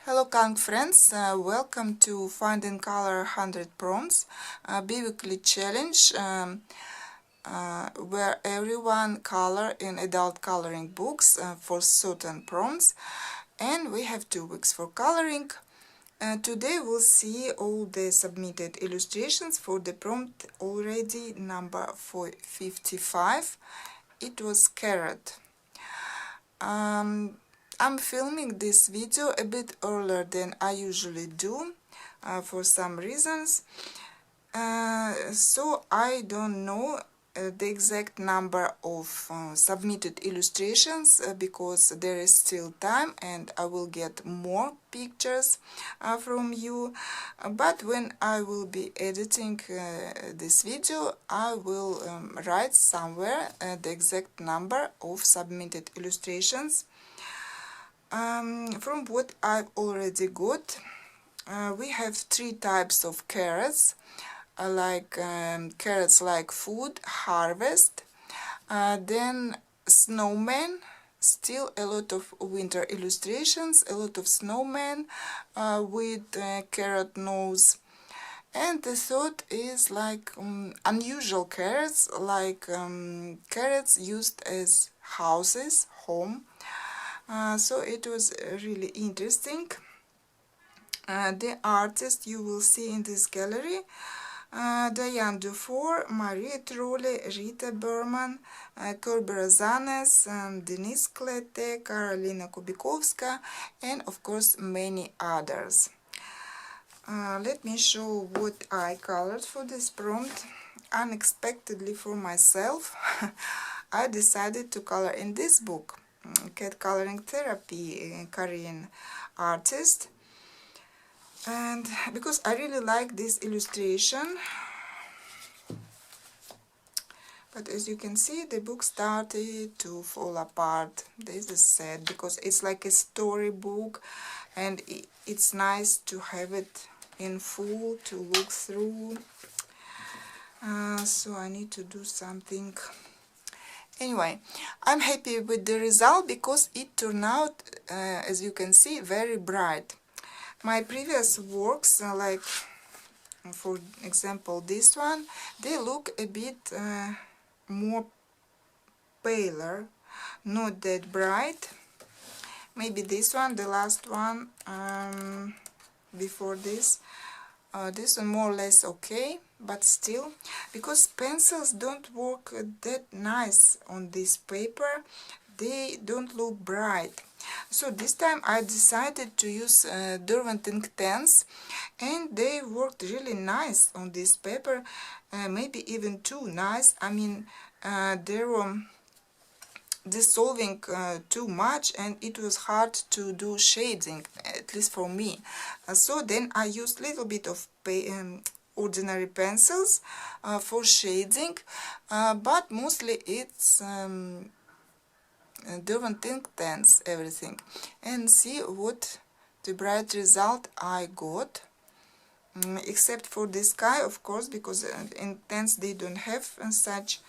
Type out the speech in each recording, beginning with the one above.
Hello Kang friends, welcome to Find and Color 100 Prompts, a bi-weekly challenge where everyone color in adult coloring books for certain prompts, and we have 2 weeks for coloring. Today we'll see all the submitted illustrations for the prompt already number 455. It was carrot. I'm filming this video a bit earlier than I usually do for some reasons, so I don't know the exact number of submitted illustrations because there is still time and I will get more pictures from you, but when I will be editing this video I will write somewhere the exact number of submitted illustrations. From what I've already got, we have 3 types of carrots, carrots like food, harvest, then snowman, still a lot of winter illustrations, a lot of snowman with carrot nose, and the third is like unusual carrots, like carrots used as houses, home. So it was really interesting. The artists you will see in this gallery: Diane Dufour, Marie Trolle, Rita Berman, Kirby Razanes, Denise Klette, Karolina Kubikovska, and of course many others. Let me show what I colored for this prompt. Unexpectedly for myself, I decided to color in this book, Cat Coloring Therapy, Korean artist, and because I really like this illustration. But as you can see, the book started to fall apart. This is sad because it's like a storybook and it's nice to have it in full to look through. So I need to do something. Anyway, I'm happy with the result because it turned out, as you can see, very bright. My previous works, like for example this one, they look a bit more paler, not that bright. Maybe this one, the last one before this one more or less okay, but still, because pencils don't work that nice on this paper, they don't look bright. So this time I decided to use Derwent Ink 10s, and they worked really nice on this paper, maybe even too nice. I mean, they were dissolving too much and it was hard to do shading, at least for me. So then I used a little bit of ordinary pencils for shading, but mostly it's Derwent Ink 10s everything. And see what the bright result I got, except for the sky, of course, because in 10s they don't have such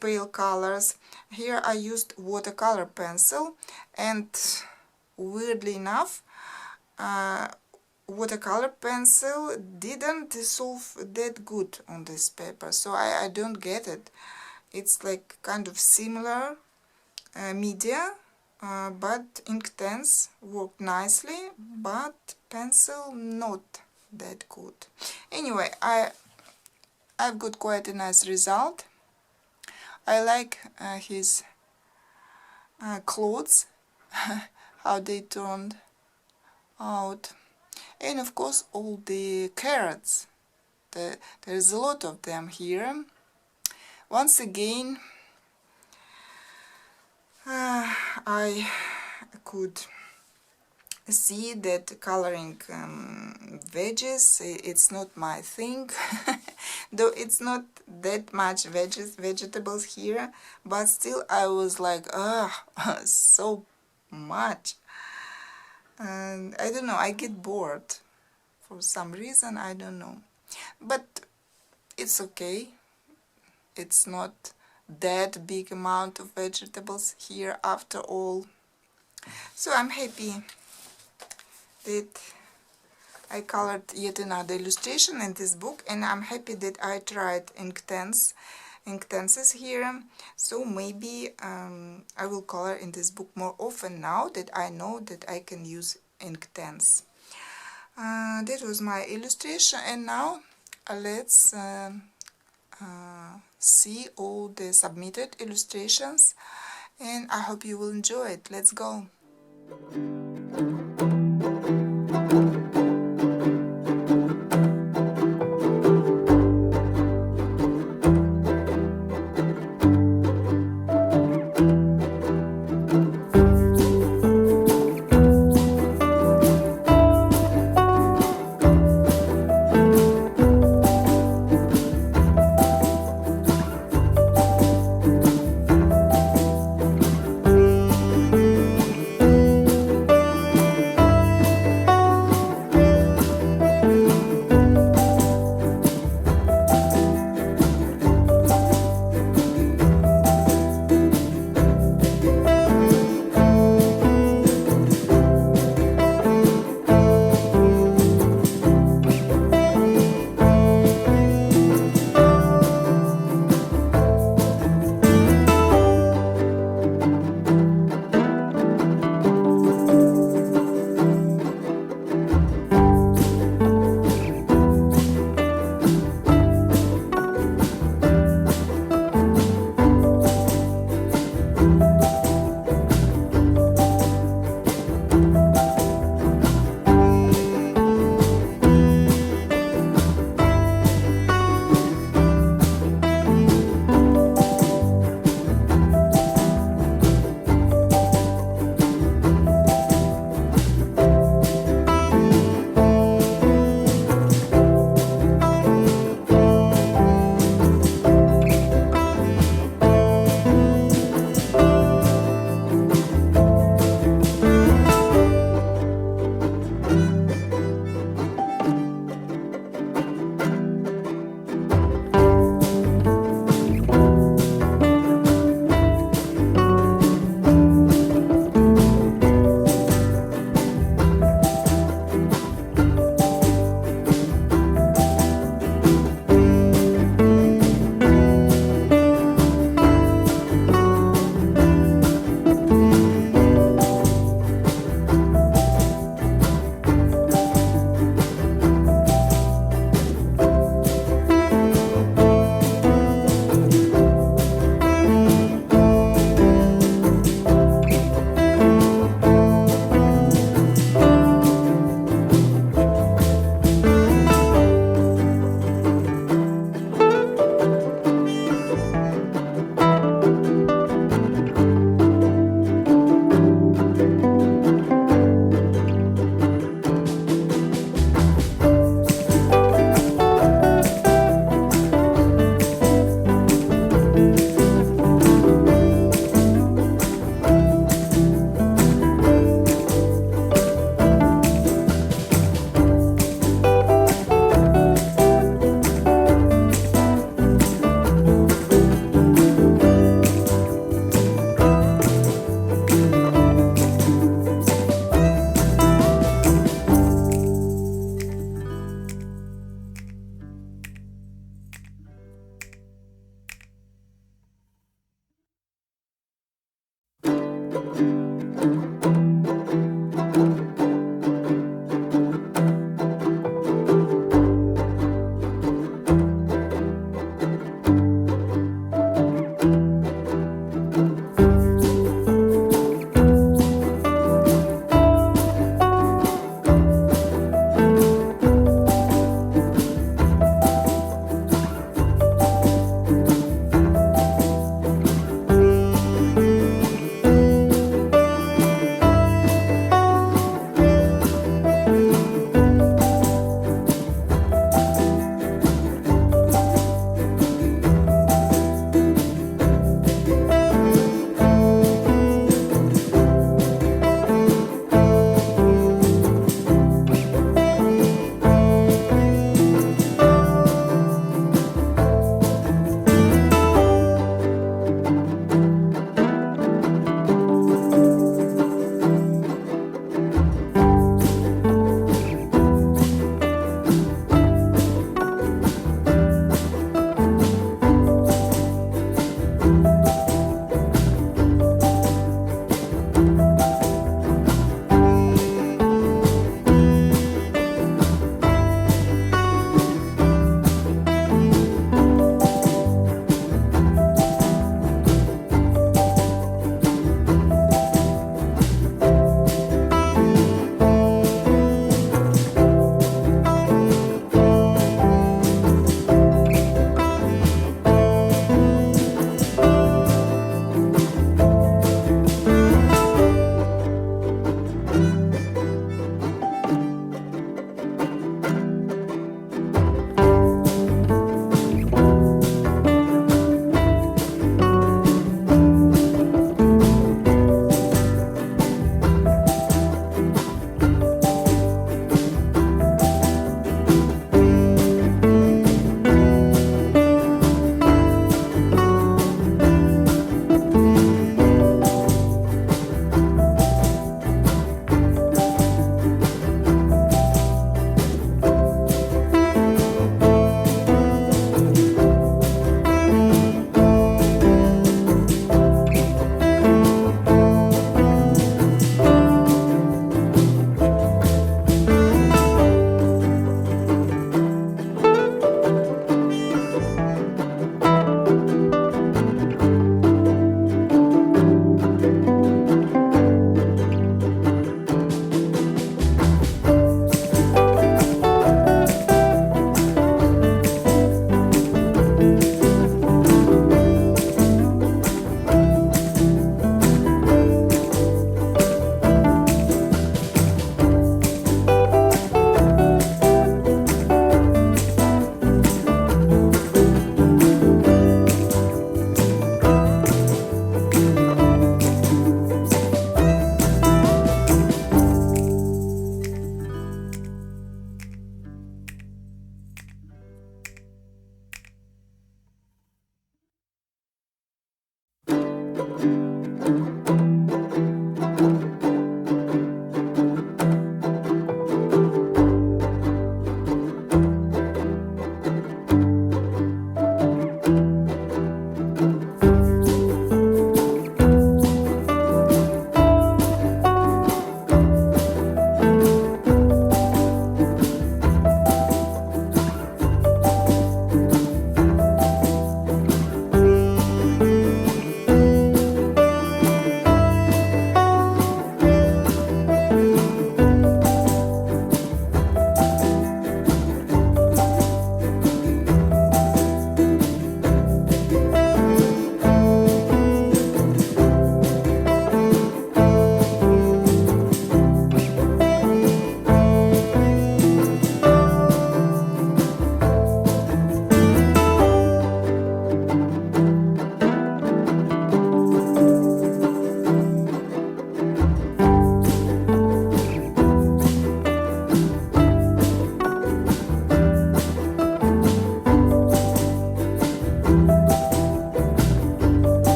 pale colors. Here I used watercolor pencil, and weirdly enough, watercolor pencil didn't dissolve that good on this paper, so I don't get it. It's like kind of similar media, but ink 10s worked nicely, but pencil not that good. Anyway, I've got quite a nice result. I like his clothes, how they turned out, and of course all the carrots. There's a lot of them here. Once again, I could see that coloring veggies, it's not my thing. Though it's not that much vegetables here, but still I was like, so much, and I don't know, I get bored for some reason, I don't know, but it's okay. It's not that big amount of vegetables here after all, so I'm happy that I colored yet another illustration in this book, and I'm happy that I tried Inktenses here. So maybe I will color in this book more often now that I know that I can use Inktense. That was my illustration, and now let's see all the submitted illustrations, and I hope you will enjoy it. Let's go.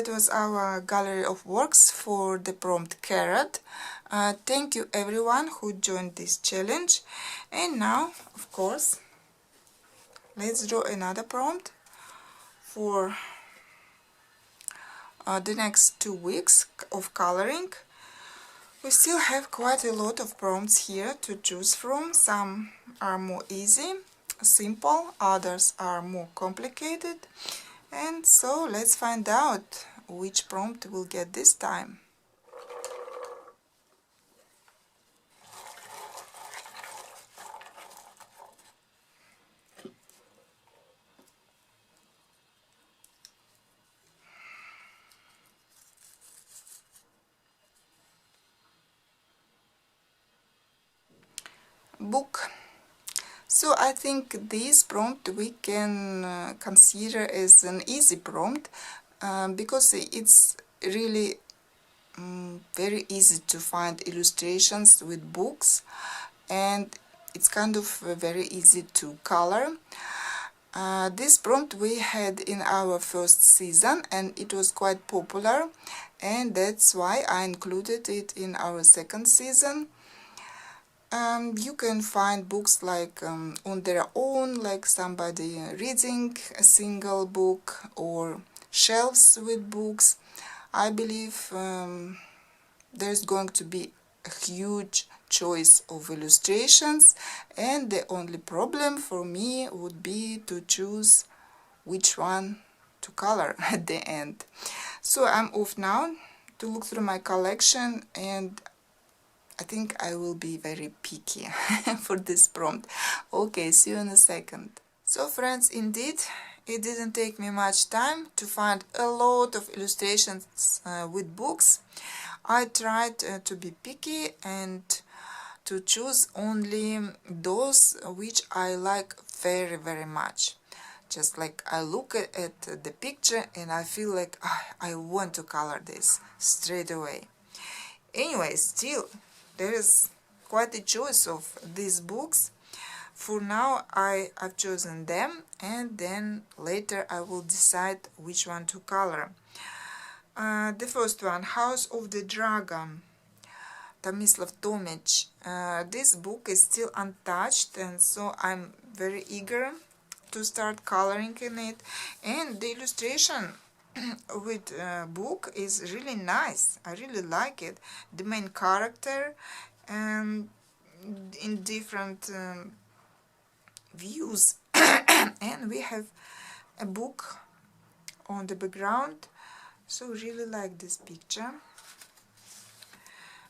that was our gallery of works for the prompt carrot. Thank you everyone who joined this challenge. And now, of course, let's draw another prompt for the next 2 weeks of coloring. We still have quite a lot of prompts here to choose from. Some are more easy, simple, others are more complicated. And so let's find out which prompt we'll get this time. Book. So I think this prompt we can consider as an easy prompt because it's really very easy to find illustrations with books, and it's kind of very easy to color. This prompt we had in our first season and it was quite popular, and that's why I included it in our second season. You can find books like on their own, like somebody reading a single book, or shelves with books. I believe there's going to be a huge choice of illustrations, and the only problem for me would be to choose which one to color at the end. So I'm off now to look through my collection, and I think I will be very picky for this prompt. Okay, see you in a second. So friends, indeed, it didn't take me much time to find a lot of illustrations with books. I tried to be picky and to choose only those which I like very, very much. Just like I look at the picture and I feel like I want to color this straight away. Anyway, still, there is quite a choice of these books. For now, I've chosen them, and then later I will decide which one to color. The first one, House of the Dragon, Tomislav Tomic. This book is still untouched, and so I'm very eager to start coloring in it. And the illustration with book is really nice. I really like it. The main character in different views and we have a book on the background, so really like this picture.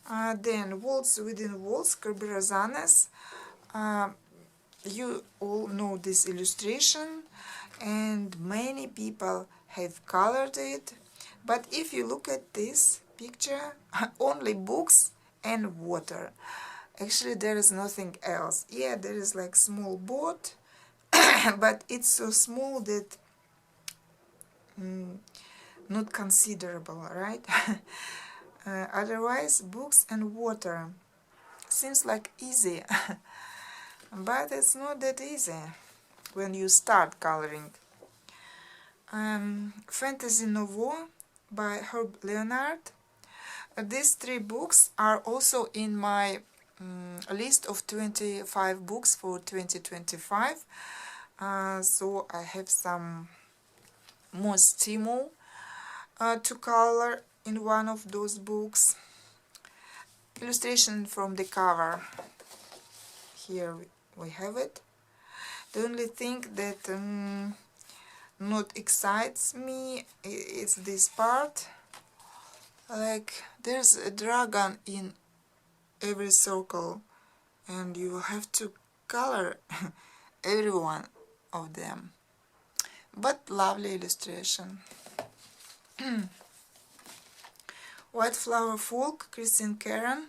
Then Walls Within Walls, Kerberos. You all know this illustration and many people have colored it, but if you look at this picture, only books and water. Actually there is nothing else. Yeah, there is like small boat, but it's so small that not considerable, right? Otherwise books and water seems like easy, but it's not that easy when you start coloring. Fantasy Nouveau by Herb Leonard. These 3 books are also in my list of 25 books for 2025. So I have some more stimul to color in one of those books. Illustration from the cover. Here we have it. The only thing that not excites me is this part. Like there's a dragon in every circle and you have to color every one of them. But lovely illustration. White Flower Folk, Christine Karen.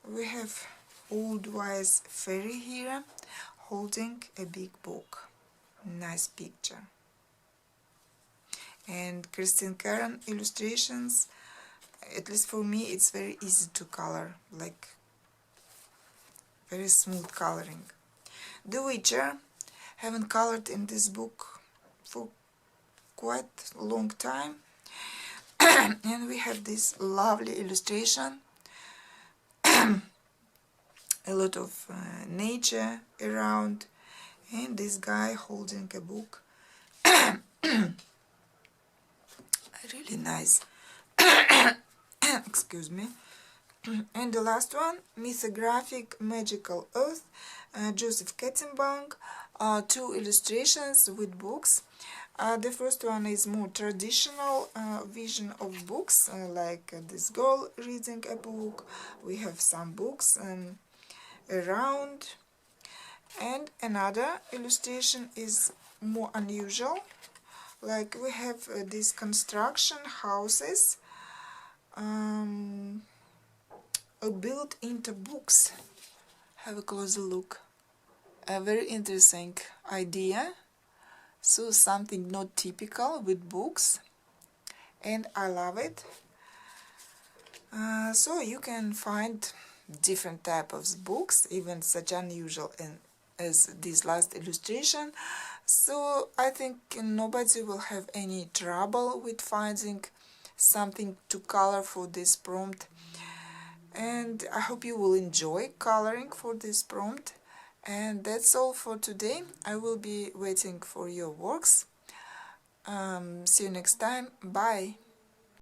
We have old wise fairy here holding a big book. Nice picture. And Christine Karen illustrations, at least for me, it's very easy to color, like very smooth coloring. The Witcher, haven't colored in this book for quite a long time, And we have this lovely illustration, a lot of nature around, and this guy holding a book. Really nice. Excuse me. And the last one, Mythographic Magical Earth, Joseph Katzenbach, 2 illustrations with books. The first one is more traditional vision of books, like this girl reading a book. We have some books around. And another illustration is more unusual, like we have these construction houses built into books. Have a closer look. A very interesting idea. So something not typical with books, and I love it. So you can find different types of books, even such unusual as this last illustration. So I think nobody will have any trouble with finding something to color for this prompt. And I hope you will enjoy coloring for this prompt. And that's all for today. I will be waiting for your works. See you next time. Bye.